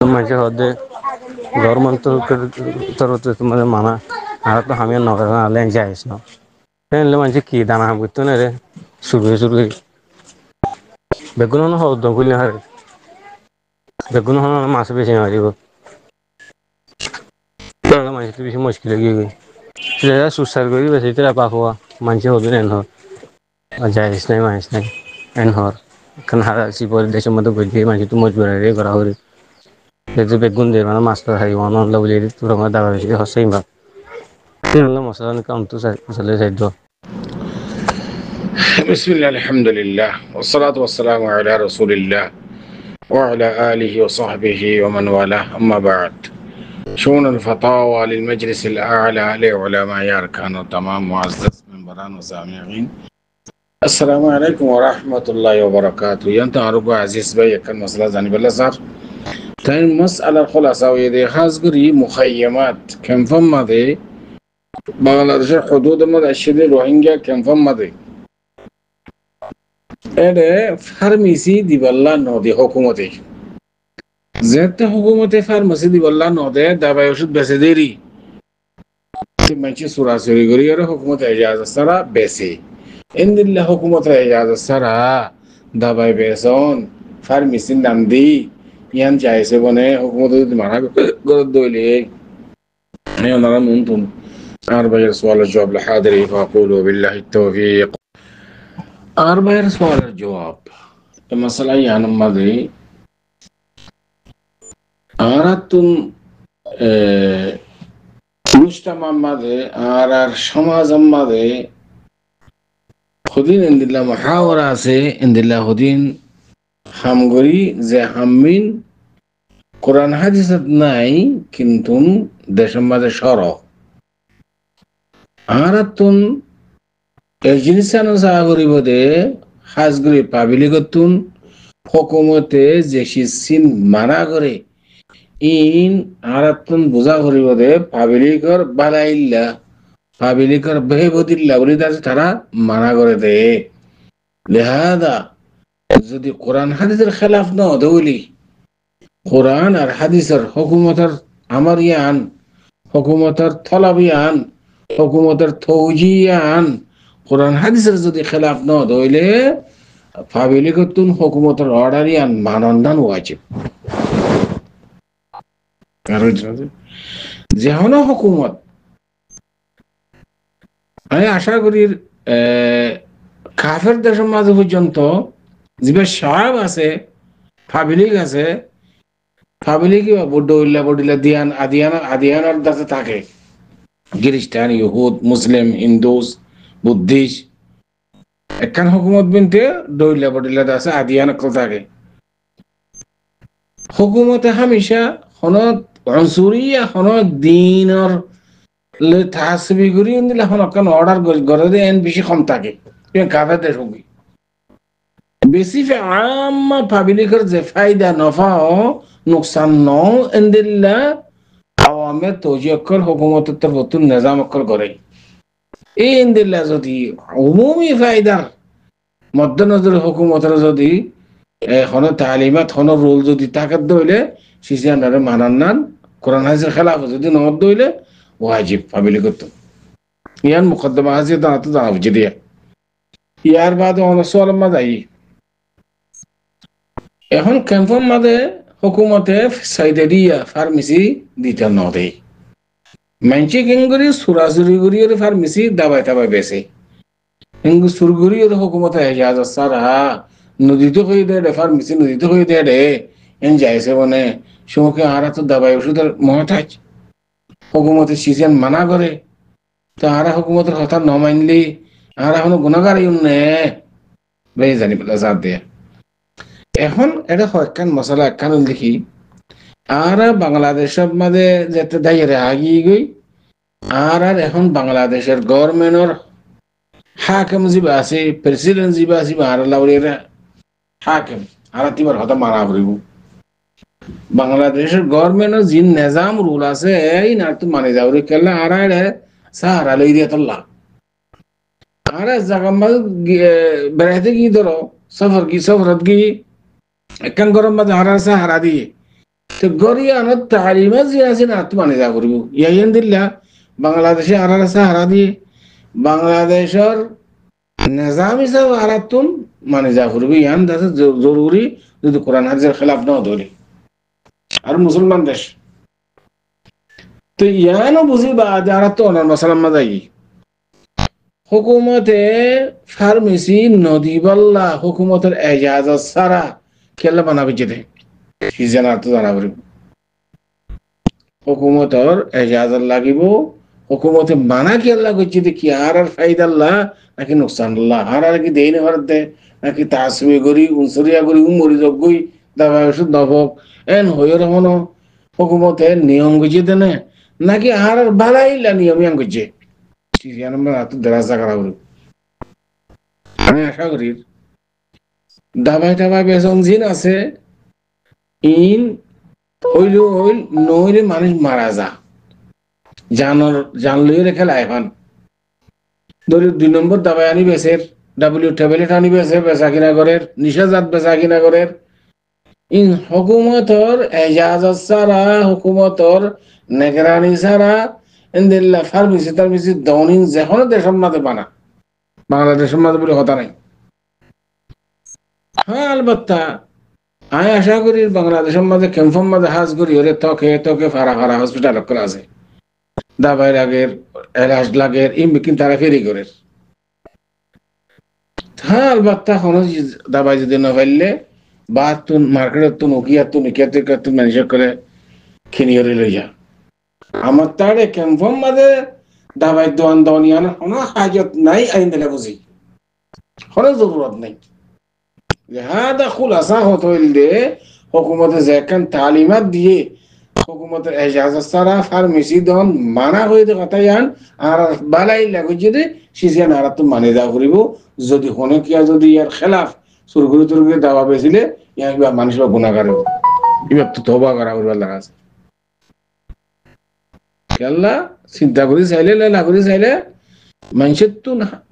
মাঝে হদে গভর্নমেন্ট তরফ মানে মানা আর তো আমি নগর আলে যাইছ না তাহলে মানে কি দানা হাম করতে না রে শুরু বেগুন না হদ কইলে হারে বেগুন হন মাছ বেশি মারিব তাহলে মানে বেশি মুশকিল হয়ে গই সেটা সুসার করি বেশি তেরা পাখোয়া মানুষ হবে না হর যাইছ নাই মাইছ নাই এন হর খান হারা সিপর দেশের মধ্যে গই মানে তো মজবুর রে করা হরে যে বেগুন দিয়ে মানে মাছটা খাই অনল বলে তোর আমার দাবা বেশি হসেই বা তেল মশলা কাম তো চলে যাই তো بسم الله الحمد لله والصلاة والسلام على رسول الله وعلى آله وصحبه ومن والاه أما بعد شؤون الفتاوى للمجلس الأعلى لعلماء أركان التمام معزز من بران وسامعين السلام عليكم ورحمة الله وبركاته ينت أرجو عزيز بي كان مسألة زاني بالله صار تين مسألة الخلاصة ويدي خازقري مخيمات كم فما دي بغلاديش حدود مد الشدي روهينجا كم فما دي এডে ফার্মেসি দিবাল্লা নদী হুকুমতে যেতে হুকুমতে ফার্মেসি দিবাল্লা নদে দাবাই ওষুধ বেচে দেরি মানছি সুরাসুরি করি আর হুকুমতে এজাজ সারা বেচে ইন্দিল্লা হুকুমতে এজাজ সারা দাবাই বেচন ফার্মেসির নাম দি ইয়ান চাইছে বনে হুকুমতে যদি মানা করে দইলে ওনারা নুনতুন আর ভাইয়ের সওয়ালের জবাব লাহাদিরি ফাকুলু বিল্লাহি তাওফীক আর ভাইয়ের সওয়ালের জবাব মাসালা ইয়ান মাঝে আরাতুন মুজতামা মাঝে আর সমাজ মাঝে খুদিন ইনদিল্লাহ মুহাওয়ারা আছে ইনদিল্লাহ খুদিন হামগরি যে হামিন কোরআন হাদিসত নাই কিন্তু দেশের মাঝে সর আরাতুন এই জিনিসানো সাগরিব দে হাজগুড়ি পাবিলিগতুন হুকুমতে যে সিন মানা করে ইন আরাতুন বুঝা করিব দে পাবিলিকর বালাইল্লা পাবিলিকর বেহবদিল্লা বলি তারা মানা করে দে লিহাদা যদি কোরআন হাদিসের খেলাফ না দৌলি কোরআন আর হাদিসের হুকুমতের আমার ইয়ান হুকুমতের থলাবিয়ান হুকুমতের থৌজিয়ান কোরআন হাদিসের যদি খেলাফ ন দইলে পাবলিকতুন হুকুমতের অর্ডারিয়ান মানন্দান ওয়াজিব কারণ যেহন হুকুমত আমি আশা করি কাফের দেশের মাঝে পর্যন্ত যে সাহেব আছে পাবলিক আছে পাবলিক বডিলা দিয়ান আদিয়ানার দাসে থাকে খ্রিস্টান ইহুদ মুসলিম হিন্দুস বুদ্ধিস্ট একখান হুকুমত বিনতে দইলা বডিলা আছে আদিয়ান কল থাকে হুকুমতে হামেশা হনত অনসুরিয়া হনত দিনর লে তাসবি করি দিলে হনকান অর্ডার করে দে এন বেশি কম থাকে কাফের দেশ হুকি বেশি আম্মা পাবলিকের যে ফায়দা নফা নুকসান ন এন্দিল্লা আওয়ামে তৌজিয়কর হুকুমতের তরফ নিজাম অকল করে এই ইন্দিল্লা যদি উমুমি ফায়দার মধ্যনজর হুকুমতের যদি হন তালিমাত হন রুল যদি তাকাত দইলে সিসিয়ানারে মানান্নান কোরআন হাদিসের খেলাফ যদি নদ দইলে ওয়াজিব পাবলিকত ইয়ান মুকদ্দমা হাজির দাঁত জানা বুঝি দিয়া ইয়ার বাদ অনসওয়াল মাদাই এখন ক্যাম্পন মাদে হুকুমতে সাইদেরিয়া ফার্মেসি দিতে নদে মানছি কেঙ্গুরি সুরাসুরি গুরি ফার্মেসি দাবাই তাবাই বেছে কেঙ্গু সুরগুরি হুকুমতে এজাজ সারা নদীতে হয়ে দেয় ফার্মেসি নদীতে হয়ে দেয় এন যাইছে মানে সমুখে আরা তো দাবাই ওষুধের মহতাজ হুকুমতে সিজন মানা করে তো আরা হুকুমতের কথা ন মানলি আর এখন গুণাগার নে বেশ জানি পেলা জাত দিয়ে এখন এটা একখান মশলা একখান লিখি আর বাংলাদেশের মাঝে যেতে দাইরে আগিয়ে গই আর এখন বাংলাদেশের গভর্নমেন্টর হাকিম জিবা আছে প্রেসিডেন্ট জিবা আছে আর লাউরিরা হাকিম আর তিবার হতা মারা করিব বাংলাদেশের গভর্নমেন্টর যে নিজাম রুল আছে এই না তো মানে যাওরি কেলা আর সাহারা লই দিয়ে তোল্লা আর জায়গা মাঝে বেড়াইতে গিয়ে ধরো সফরত গিয়ে একখান গরম মাঝে হারা সাহারা দিয়ে তো গরিয়ানত তালিমা যে আছে না তো মানে যা করব ইয়াইন দিল্লা বাংলাদেশে আরার আছে হারা দিয়ে বাংলাদেশের নিজাম হিসাবে আরাতুন মানে যা করব ইয়ান দাসে জরুরি যদি কোরআন হাদিসের খেলাফ না ধরে আর মুসলমান দেশ তো ইয়ানো বুঝি বা আরাত তো অনার মাসালাম মাদাই হুকুমতে ফার্মেসি নদী বল্লা হুকুমতের এজাজত সারা খেলা বানাবে যেতে কি জানা তো জানা পারিব হুকুমতর এজাজত লাগিব হুকুমতে মানা খেলা করছে কি আর ফায়দাল্লাহ নাকি নুকসানুল্লাহ আর কি দেই না ভারত দে নাকি তাসমি করি উনসরিয়া করি উমরি যজ্ঞই দাবা ওষুধ দবক এন হইর হনো হুকুমতে নিয়ম গুছিয়ে দেনে নাকি আর বালাইলা নিয়ম ইয়াং গুছিয়ে দেরাজা করা হলো আমি আশা করি দাবাই টাবাই বেসন জিন আছে ইন হইল হইল নইলে মানুষ মারা যা জানলই রেখে লাইফান ধরি 2 নম্বর দাবাই আনি বেসের ডাব্লিউ ট্যাবলেট আনি বেচা কিনা করের নিশাজাত বেচা কিনা করের ইন হুকুমতর এজাজত ছাড়া হুকুমতর নেগরানি ছাড়া ইনদিল্লা ফার্মেসি টার্মেসি দনিন যেখানে দেশের মাঝে বানা বাংলাদেশের মাঝে বলে কথা নাই হ্যাঁ আলবাত্তা আমি আশা করি বাংলাদেশের মাঝে ক্যাম্পের মাঝে হাজ করি ওরে তকে ফারা ফারা হসপিটাল করে আছে দাবাই লাগের এলাজ লাগের ইমবিকিন তারা ফেরি করে হ্যাঁ আলবাত্তা কোনো দাবাই যদি না ফেললে বা তুন মার্কেটের তুন উকিয়া তুন ইকিয়াতে তুন ম্যানেজার করে খিনিয়রে লই যা আমার তারে ক্যাম্পের মাঝে দাবাই দোয়ান দনিয়ান কোনো হাজত নাই আইন দিলে বুঝি কোনো জরুরত নাই هذا خلاصة হইলে হুকুমতে যেখান তালিমাত দিয়ে হুকুমতের এজাজত ছাড়া ফার্মেসি দন মানা হয়ে কথা ইয়ান আর বালাই লাগু যদি সিজিয়ান আর তো মানে যা করিব যদি হনে কিয়া যদি ইয়ার খেলাফ সুরগুরি তুরগুরি দাবা বেছিলে ইয়া কিবা মানুষ বা গুনাহগার ইবা তো তওবা করা হইবার লাগা আছে কেল্লা চিন্তা করি চাইলে লাগরি চাইলে মানুষের তো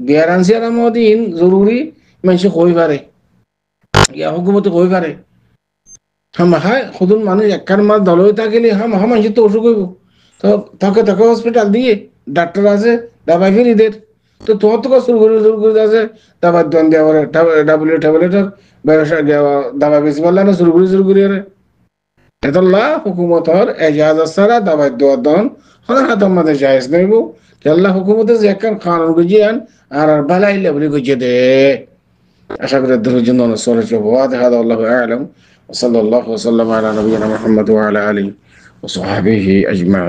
গ্যারান্সি আর মদিন জরুরি মানুষ কই পারে ইয়া হুকুমতে কই পারে হাই খুদুন মানুষ একখান মাস দলই থাকিলে মানুষ তো অসুখ হইব তো তাকে হসপিটাল দিয়ে ডাক্তার আছে দাবাই ফিরিদের তো তোমার তো শুরু করে আছে দাবার দন দেওয়া ডাব্লিউ ট্যাবলেটের ব্যবসা দাবা বেশি পারলে না শুরু করি এতল্লা হুকুমতর এজাজত ছাড়া দাবাই দেওয়ার দন হন হাতের মাঝে জায়েজ নেব কেল্লা হুকুমতে যে একখান কানুন গুজিয়ে আন আর বালাইলে বলে গুজিয়ে দে আশা করি ধৈর্যের জন্য সরেছ هذا والله أعلم وصلى الله وسلم على نبينا محمد وعلى آله وصحبه أجمعين